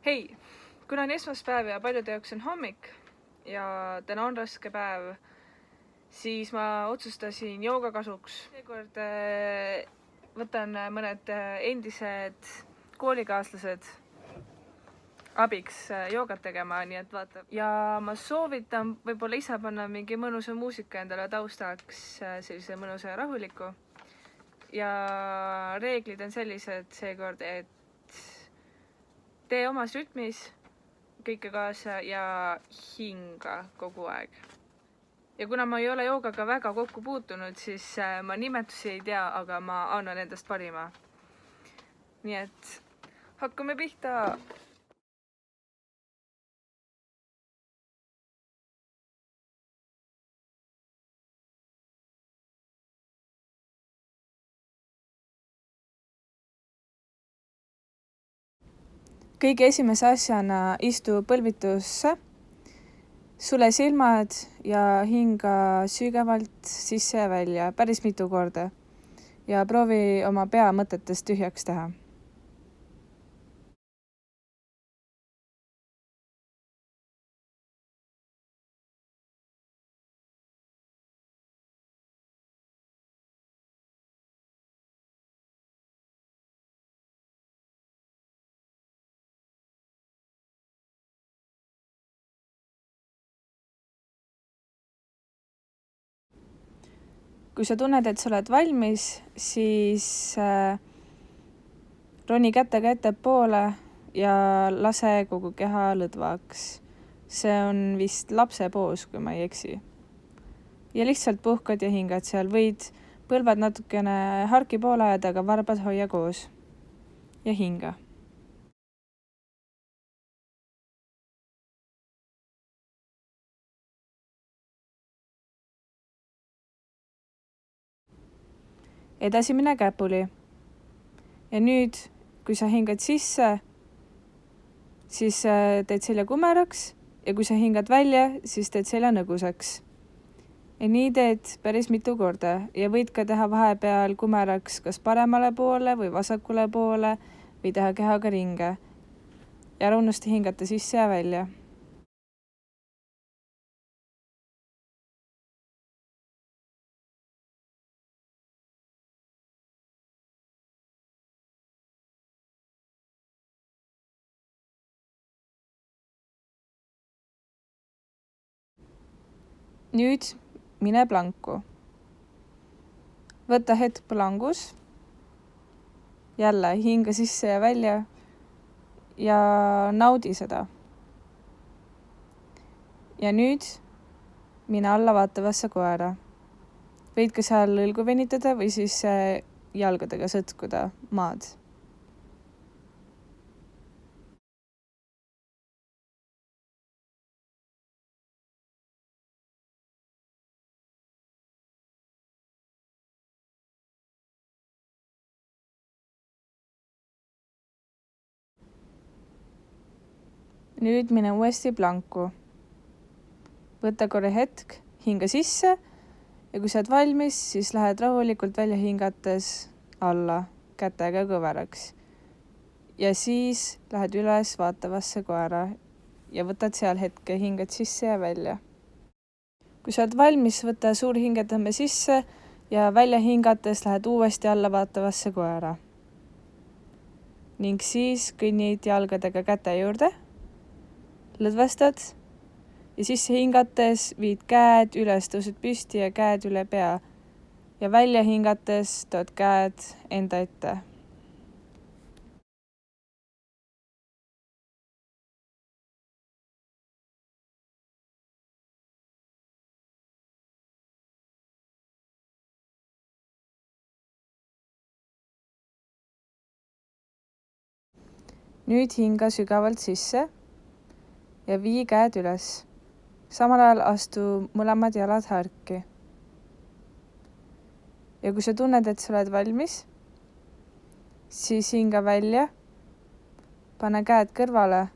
Hei, kuna on esmaspäev ja paljude jaoks on hommik ja täna on raske päev, siis ma otsustasin jooga kasuks. Seekord võtan mõned endised koolikaaslased abiks joogat tegema, nii et vaata. Ja ma soovitan võib-olla ise panna mingi mõnusa muusika endale taustaks, sellise mõnusa ja rahuliku. Ja reeglid on sellised seekord, et tee omas rütmis kõike kaasa ja hinga kogu aeg. Ja kuna ma ei ole joogaga väga kokku puutunud, siis ma nimetusi ei tea, aga ma annan endast parima. Nii et hakkame pihta! Kõige esimese asjana istu põlvitusse, sule silmad ja hinga sügavalt sisse ja välja päris mitu korda ja proovi oma pea mõtetest tühjaks teha. Kui sa tunned, et sa oled valmis, siis roni kätega ettepoole ja lase kogu keha lõdvaks. See on vist lapse poos, kui ma ei eksi. Ja lihtsalt puhkad ja hingad seal. Võid põlvad natukene harki poole ajada, aga varbad hoia koos. Ja hinga. Edasi mine käpuli. Ja nüüd, kui sa hingad sisse, siis teed selja kumeraks ja kui sa hingad välja, siis teed selja nõgusaks. Ja nii teed päris mitu korda ja võid ka teha vahepeal kumeraks kas paremale poole või vasakule poole või teha kehaga ringe. Ja ära unusta hingata sisse ja välja. Nüüd mine planku. Võta hetk plangus. Jälle hinga sisse ja välja ja naudi seda. Ja nüüd mine alla vaatavasse koera. Võid ka seal õlgu venitada või siis jalgadega sõtkuda maad. Nüüd mine uuesti planku. Võta korra hetk, hinga sisse ja kui sa oled valmis, siis lähed rahulikult välja hingates alla kätega kõveraks. Ja siis lähed üles vaatavasse koera ja võtad seal hetke, hingad sisse ja välja. Kui sa oled valmis, võta suur hingetõmbe sisse ja välja hingates lähed uuesti alla vaatavasse koera. Ning siis kõnnid jalgadega käte juurde. Lõdvestad ja sisse hingates viid käed üles, tõused püsti ja käed üle pea. Ja välja hingates tood käed enda ette. Nüüd hinga sügavalt sisse ja vii käed üles. Samal ajal astu mõlemad jalad harki. Ja kui sa tunned, et sa oled valmis, siis hinga välja, pane käed kõrvale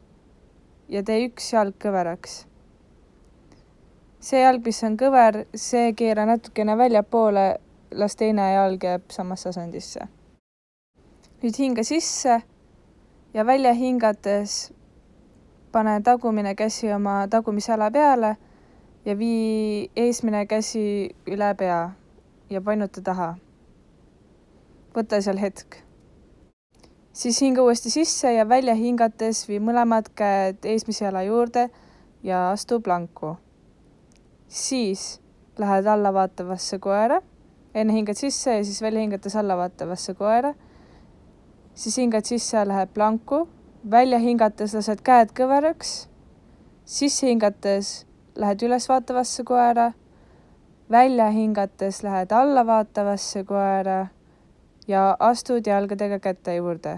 ja tee üks jalg kõveraks. See jalg, mis on kõver, see keera natukene väljapoole, las teine jalg jääb samasse asendisse. Nüüd hinga sisse ja välja hingates pane tagumine käsi oma tagumise jala peale ja vii eesmine käsi üle pea ja painuta taha. Võta seal hetk. Siis hinga uuesti sisse ja välja hingates vii mõlemad käed eesmise jala juurde ja astu planku. Siis lähed allavaatavasse koera. Enne hingad sisse ja siis välja hingates allavaatavasse koera. Siis hingad sisse ja lähed planku. Välja hingates lased käed kõveraks. Sisse hingates lähed üles vaatavasse koera. Välja hingates lähed allavaatavasse koera ja astud jalgadega käte juurde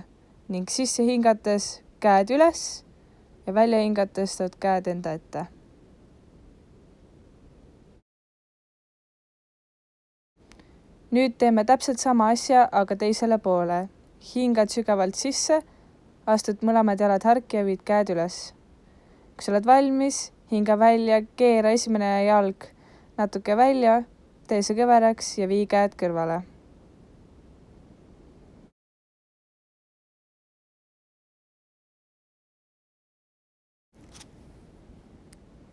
ning sisse hingates käed üles ja välja hingates tood käed enda ette. Nüüd teeme täpselt sama asja, aga teisele poole. Hingad sügavalt sisse, astud mõlemad jalad harki ja viid käed üles. Kui sa oled valmis, hinga välja, keera esimene jalg natuke välja, tee see kõveraks ja vii käed kõrvale.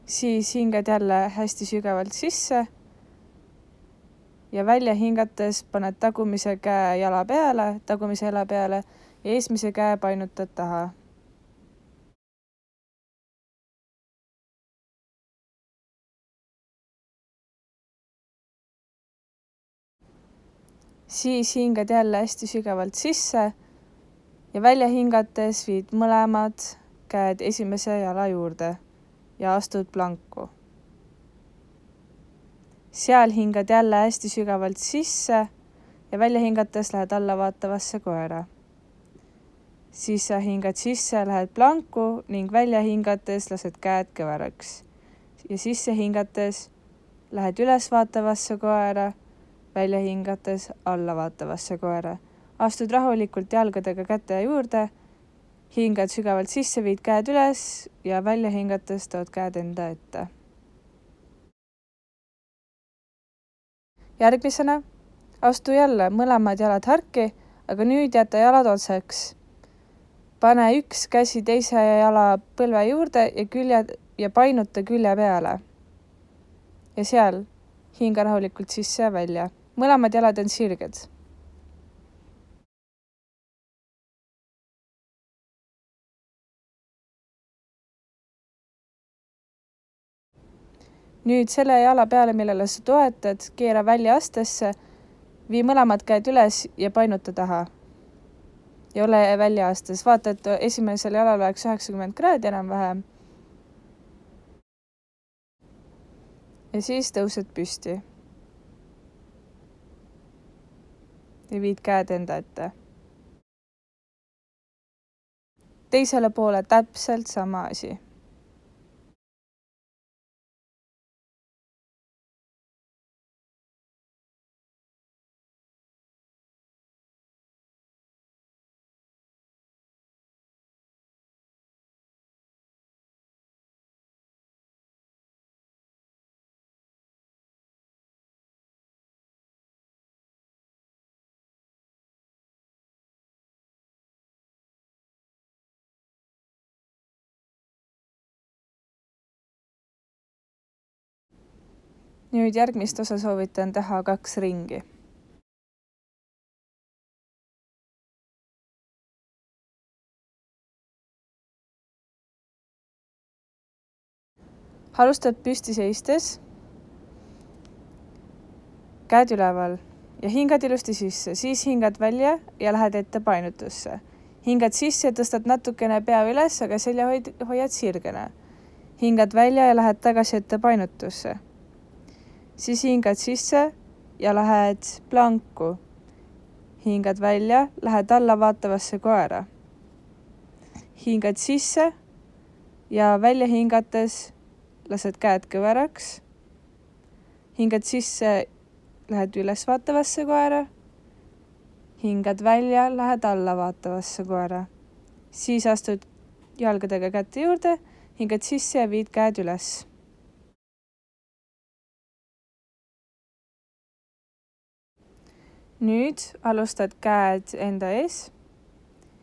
Siis hingad jälle hästi sügavalt sisse ja välja hingates paned tagumise käe jala peale ja eesmise käe painutad taha. Siis hingad jälle hästi sügavalt sisse ja välja hingates viid mõlemad käed esimese jala juurde ja astud planku. Seal hingad jälle hästi sügavalt sisse ja välja hingates lähed allavaatavasse koera. Siis sa hingad sisse, lähed planku ning välja hingates lased käed kõveraks. Ja sisse hingates lähed üles vaatavasse koera, välja hingates allavaatavasse koera. Astud rahulikult jalgadega käte juurde, hingad sügavalt sisse, viid käed üles ja välja hingates tood käed enda ette. Järgmisena astu jälle mõlemad jalad harki, aga nüüd jäta jalad otseks. Pane üks käsi teise jala põlve juurde ja painuta külje peale. Ja seal hinga rahulikult sisse ja välja. Mõlemad jalad on sirged. Nüüd selle jala peale, millele sa toetad, keera välja astesse, vii mõlemad käed üles ja painuta taha. Ja ole välja astes. Vaata, et esimesel jalal oleks 90 kraadi enam-vähem. Ja siis tõused püsti. Ja viid käed enda ette. Teisele poole täpselt sama asi. Nüüd järgmist osa soovitan teha 2 ringi. Alustad püsti seistes, käed üleval ja hingad ilusti sisse, siis hingad välja ja lähed ette painutusse. Hingad sisse ja tõstad natukene pea üles, aga selja hoiad sirgena. Hingad välja ja lähed tagasi ette painutusse. Siis hingad sisse ja lähed planku. Hingad välja, lähed alla vaatavasse koera. Hingad sisse ja välja hingates lased käed kõveraks. Hingad sisse, lähed üles vaatavasse koera. Hingad välja, lähed alla vaatavasse koera. Siis astud jalgadega käte juurde, hingad sisse ja viid käed üles. Nüüd alustad käed enda ees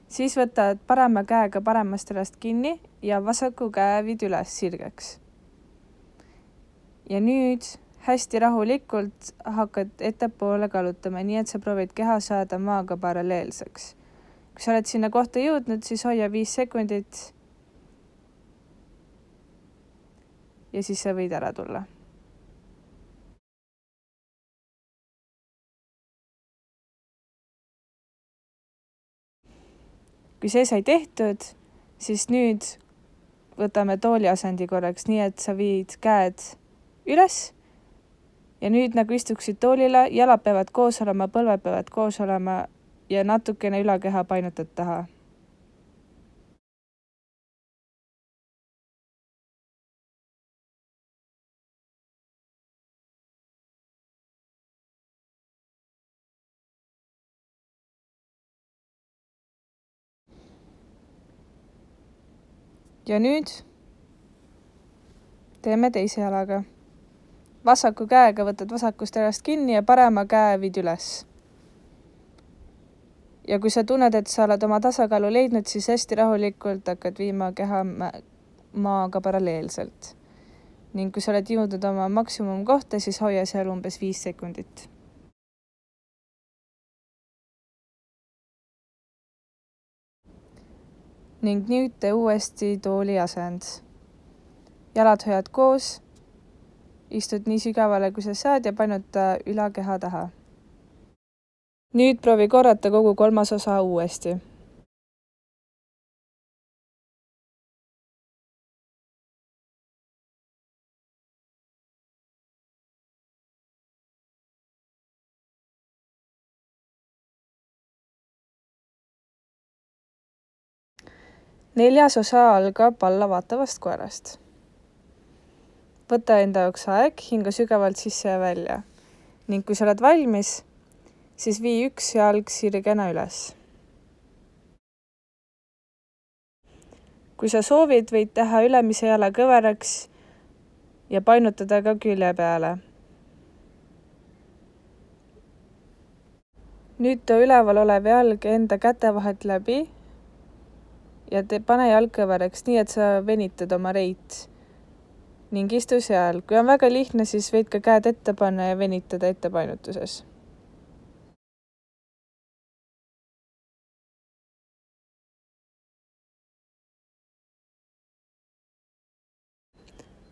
siis võtad parema käega paremast jalast kinni ja vasaku käe viid üles sirgeks. Ja nüüd hästi rahulikult hakkad ettepoole kallutama, nii et sa proovid keha saada maaga paralleelseks. Kui sa oled sinna kohta jõudnud, siis hoia 5 sekundit ja siis sa võid ära tulla. Kui see sai tehtud, siis nüüd võtame tooliasendi korraks, nii et sa viid käed üles ja nüüd nagu istuksid toolile, jalad peavad koos olema, põlved peavad koos olema ja natukene ülakeha painutad taha. Ja nüüd teeme teise jalaga. Vasaku käega võtad vasakust jalast kinni ja parema käe viid üles. Ja kui sa tunned, et sa oled oma tasakaalu leidnud, siis hästi rahulikult hakkad viima keha maaga paralleelselt. Ning kui sa oled jõudnud oma maksimumkohta, siis hoia seal umbes 5 sekundit. Ning nüüd tee uuesti tooli asend. Jalad hoiad koos, istud nii sügavale, kui sa saad ja painuta ülakeha taha. Nüüd proovi korrata kogu 3. osa uuesti. Neljas osa algab alla vaatavast koerast. Võta enda jaoks aeg, hinga sügavalt sisse ja välja. Ning kui sa oled valmis, siis vii üks jalg sirgena üles. Kui sa soovid, võid teha ülemise jala kõveraks ja painutada ka külje peale. Nüüd too üleval olev jalg enda käte vahelt läbi ja pane jalg kõveraks nii, et sa venitad oma reit ning istu seal. Kui on väga lihtne, siis võid ka käed ette panna ja venitada ettepainutuses.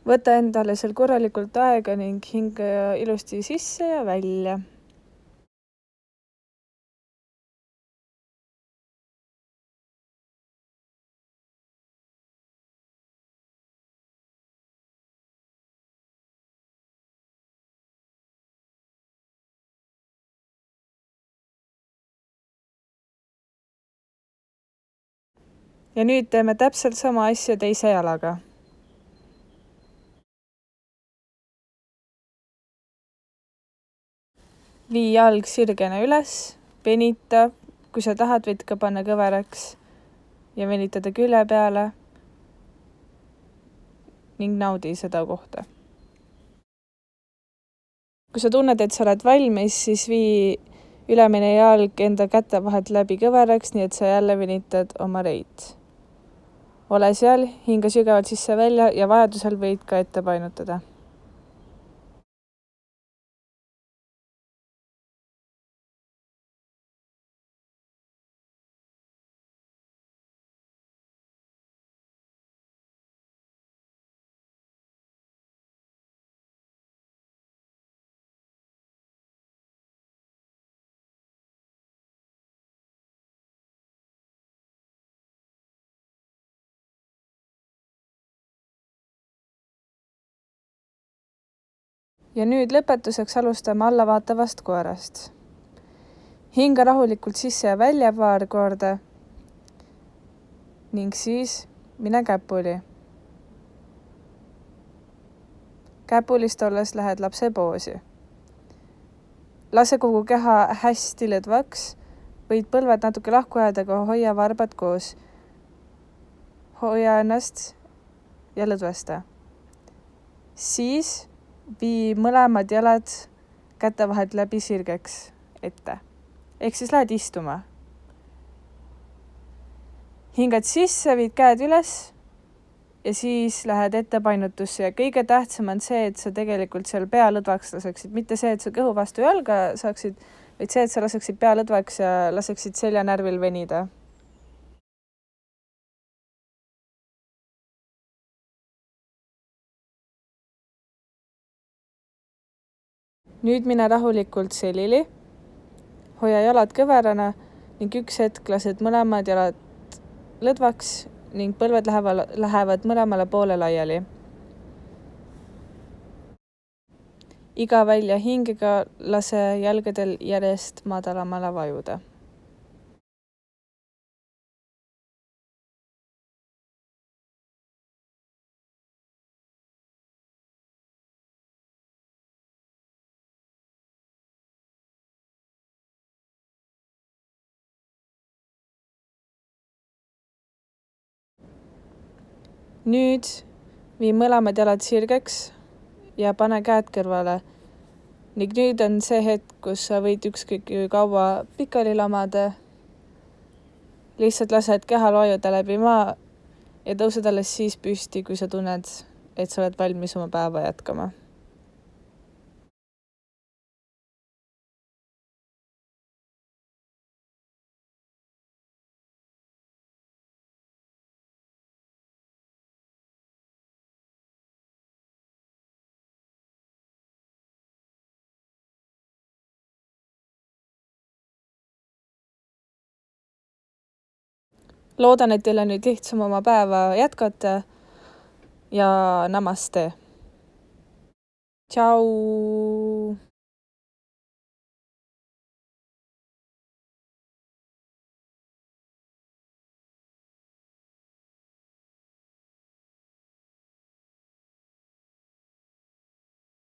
Võta endale seal korralikult aega ning hinga ilusti sisse ja välja. Ja nüüd teeme täpselt sama asja teise jalaga. Vii jalg sirgena üles, venita, kui sa tahad, võid ka panna kõveraks ja venitada külje peale ning naudi seda kohta. Kui sa tunned, et sa oled valmis, siis vii ülemine jalg enda käte vahelt läbi kõveraks, nii et sa jälle venitad oma reit. Ole seal, hinga sügavalt sisse välja ja vajadusel võid ka ette painutada. Ja nüüd lõpetuseks alustame allavaatavast koerast. Hinga rahulikult sisse ja välja paar korda ning siis mine käpuli. Käpulist olles lähed lapse poosi. Lase kogu keha hästi lõdvaks, võid põlved natuke lahku ajada, aga hoia varbad koos. Hoia ennast ja lõdvesta. Siis vii mõlemad jalad käte vahelt läbi sirgeks ette. Ehk siis lähed istuma. hingad sisse, viid käed üles ja siis lähed ettepainutusse ja kõige tähtsam on see, et sa tegelikult seal pea lõdvaks laseksid. Mitte see, et sa kõhu vastu jalga saaksid, vaid see, et sa laseksid pea lõdvaks ja laseksid seljanärvil venida. Nüüd mine rahulikult selili, hoia jalad kõverana ning üks hetk lased mõlemad jalad lõdvaks ning põlved lähevad mõlemale poole laiali. Iga välja hingega lase jalgadel järjest madalamale vajuda. Nüüd vii mõlemad jalad sirgeks ja pane käed kõrvale. Ning nüüd on see hetk, kus sa võid ükskõik kaua pikali lamada. Lihtsalt lased kehal vajuda läbi maa ja tõused alles siis püsti, kui sa tunned, et sa oled valmis oma päeva jätkama. Loodan, et teil on nüüd lihtsam oma päeva jätkata ja namaste. Tšau!